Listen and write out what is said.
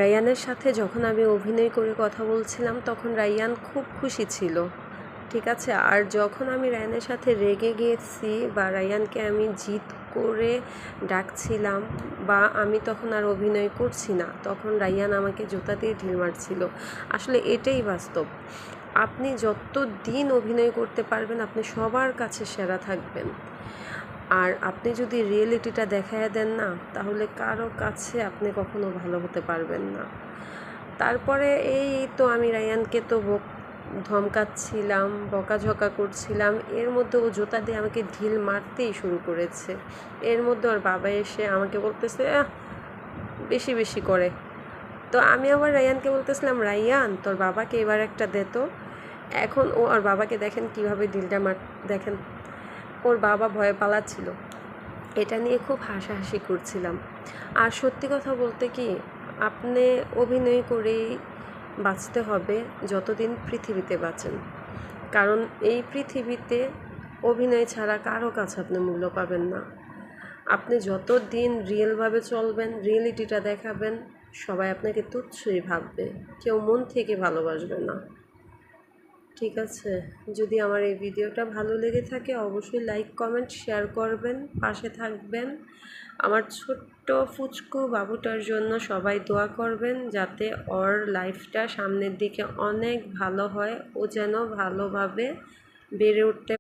রায়ানের সাথে যখন আমি অভিনয় করে কথা বলছিলাম তখন রায়ান খুব খুশি ছিল, ঠিক আছে। আর যখন আমি রায়ানের সাথে রেগে গিয়েছি বা রায়ানকে আমি জিদ করে ডাকছিলাম বা আমি তখন আর অভিনয় করছি না, তখন রায়ান আমাকে জুতা দিয়ে ঢিল মারছিল। আসলে এটাই বাস্তব। আপনি যত দিন অভিনয় করতে পারবেন আপনি সবার কাছে সেরা থাকবেন। আর আপনি যদি রিয়েলিটিটা দেখায় দেন না, তাহলে কারো কাছে আপনি কখনো ভালো হতে পারবেন না। তারপরে এই তো আমি রায়ানকে তো ধমকাচ্ছিলাম, বকাঝকা করছিলাম, এর মধ্যে ও জুতা দিয়ে আমাকে ঢিল মারতেই শুরু করেছে। এর মধ্যে ওর বাবা এসে আমাকে বলতেছে বেশি বেশি করে। তো আমি আবার রায়ানকে বলতেছিলাম, রায়ান তোর বাবাকে এবার একটা দে তো। এখন ও ওর বাবাকে দেখেন কীভাবে ঢিলটা দেখেন, ওর বাবা ভয়ে পালাচ্ছিল। এটা নিয়ে খুব হাসাহাসি করছিলাম। আর সত্যি কথা বলতে কি, আপনি অভিনয় করেই বাঁচতে হবে যতদিন পৃথিবীতে বাঁচেন। কারণ এই পৃথিবীতে অভিনয় ছাড়া কারো কাছে আপনি মূল্য পাবেন না। আপনি যতদিন রিয়েলভাবে চলবেন, রিয়েলিটিটা দেখাবেন, সবাই আপনাকে তুচ্ছই ভাববে, কেউ মন থেকে ভালোবাসবে না, ঠিক আছে। যদি আমার এই ভিডিওটা ভালো লেগে থাকে অবশ্যই লাইক কমেন্ট শেয়ার করবেন, পাশে থাকবেন। আমার ছোট্ট ফুচকু বাবুটার জন্য সবাই দোয়া করবেন, যাতে ওর লাইফটা সামনের দিকে অনেক ভালো হয়, ও যেন ভালোভাবে বেড়ে উঠতে